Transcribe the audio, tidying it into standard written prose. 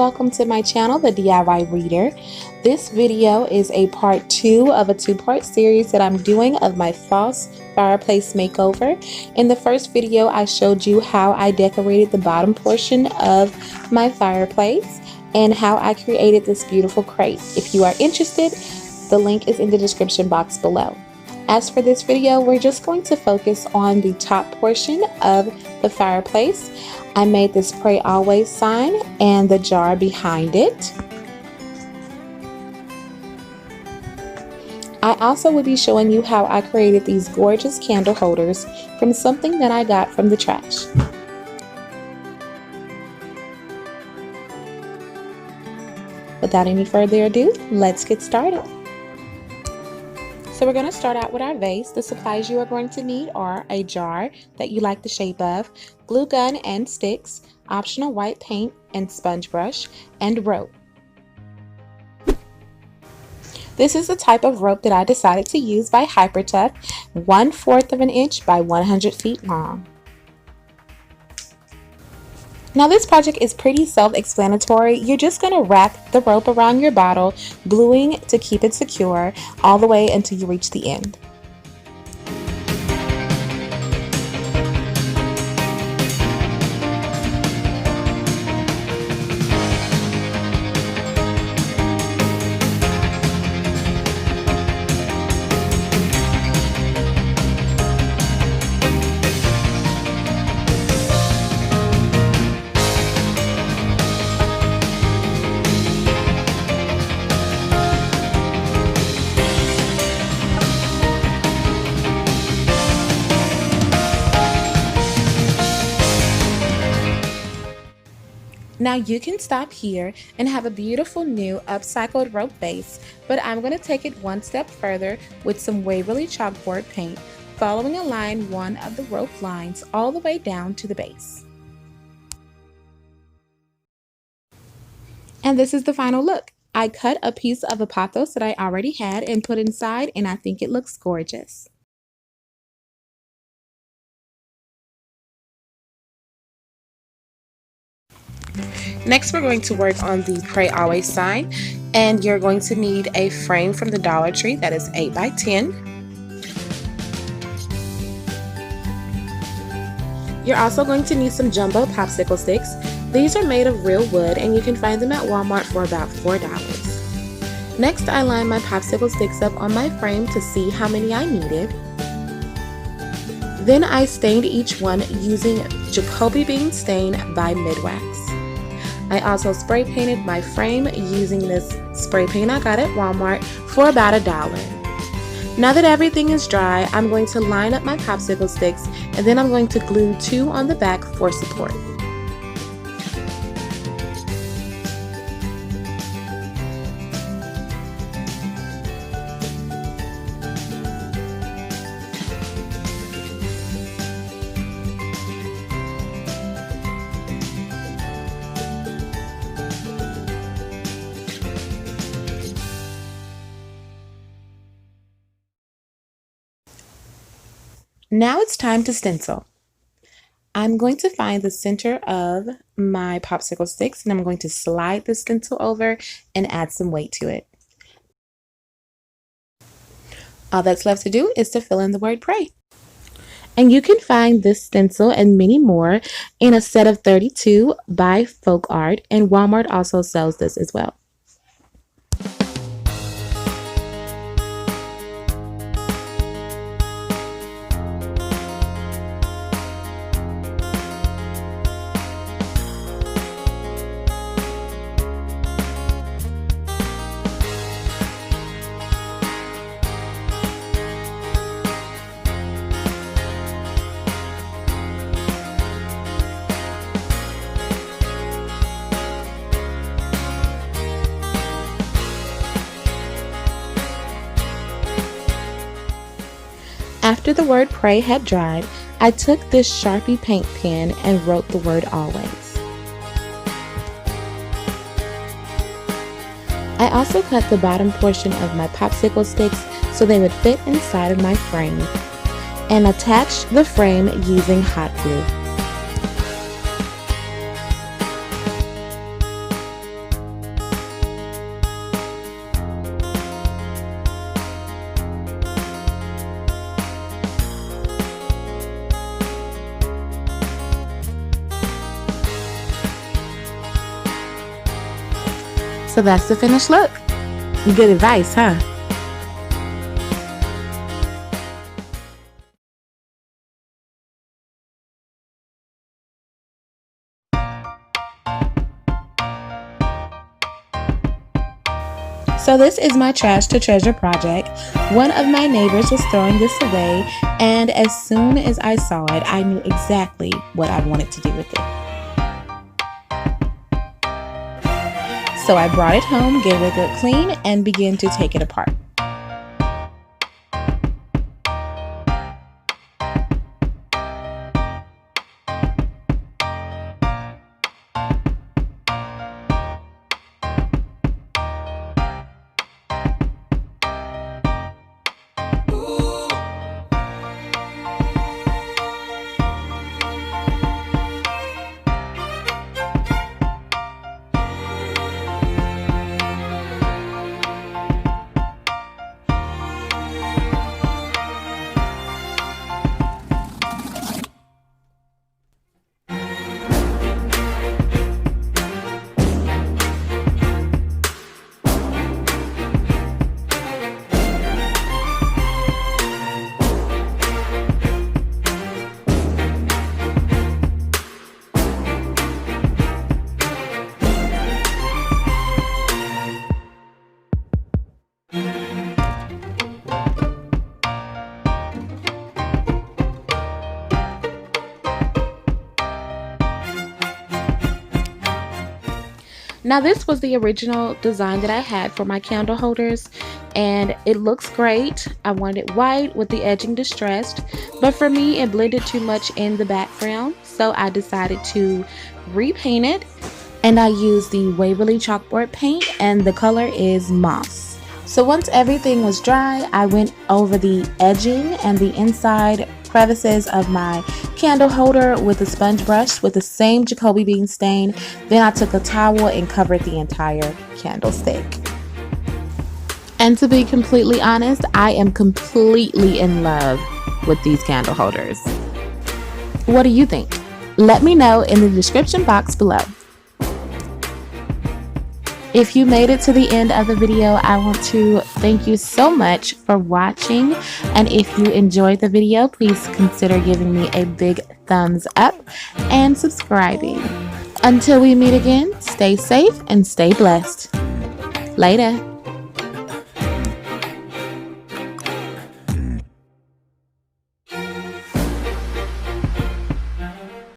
welcome to my channel, the DIY Reader. This video is a part 2 of a 2-part series that I'm doing of my Faux Fireplace makeover. In the first video, I showed you how I decorated the bottom portion of my fireplace and how I created this beautiful crate. If you are interested, the link is in the description box below. As for this video, we're just going to focus on the top portion of the fireplace. I made this Pray Always sign and the jar behind it. I also will be showing you how I created these gorgeous candle holders from something that I got from the trash. Without any further ado, let's get started. So we're going to start out with our vase. The supplies you are going to need are a jar that you like the shape of, glue gun and sticks, optional white paint and sponge brush, and rope. This is the type of rope that I decided to use by Hyper Tough, 1/4 of an inch by 100 feet long. Now this project is pretty self-explanatory. You're just going to wrap the rope around your bottle, gluing to keep it secure all the way until you reach the end. Now you can stop here and have a beautiful new upcycled rope base, but I'm going to take it one step further with some Waverly chalkboard paint, following a line one of the rope lines all the way down to the base. And this is the final look. I cut a piece of a pothos that I already had and put inside, and I think it looks gorgeous. Next, we're going to work on the Pray Always sign, and you're going to need a frame from the Dollar Tree that is 8 by 10. You're also going to need some jumbo popsicle sticks. These are made of real wood and you can find them at Walmart for about $4. Next, I lined my popsicle sticks up on my frame to see how many I needed. Then I stained each one using Jacoby Bean Stain by Midwax. I also spray painted my frame using this spray paint I got at Walmart for about $1. Now that everything is dry, I'm going to line up my popsicle sticks and then I'm going to glue 2 on the back for support. Now it's time to stencil. I'm going to find the center of my popsicle sticks and I'm going to slide the stencil over and add some weight to it. All that's left to do is to fill in the word pray. And you can find this stencil and many more in a set of 32 by Faux Art, and Walmart also sells this as well. After the word pray had dried, I took this Sharpie paint pen and wrote the word always. I also cut the bottom portion of my popsicle sticks so they would fit inside of my frame, and attach the frame using hot glue. So that's the finished look. Good advice, huh? So this is my trash to treasure project. One of my neighbors was throwing this away, and as soon as I saw it, I knew exactly what I wanted to do with it. So I brought it home, gave it a good clean, and began to take it apart. Now this was the original design that I had for my candle holders, and it looks great. I wanted it white with the edging distressed, but for me it blended too much in the background, so I decided to repaint it, and I used the Waverly chalkboard paint, and the color is moss. So once everything was dry, I went over the edging and the inside crevices of my candle holder with a sponge brush with the same Jacoby bean stain. Then I took a towel and covered the entire candlestick. And to be completely honest, I am completely in love with these candle holders. What do you think? Let me know in the description box below. If you made it to the end of the video, I want to thank you so much for watching. And if you enjoyed the video, please consider giving me a big thumbs up and subscribing. Until we meet again, stay safe and stay blessed. Later.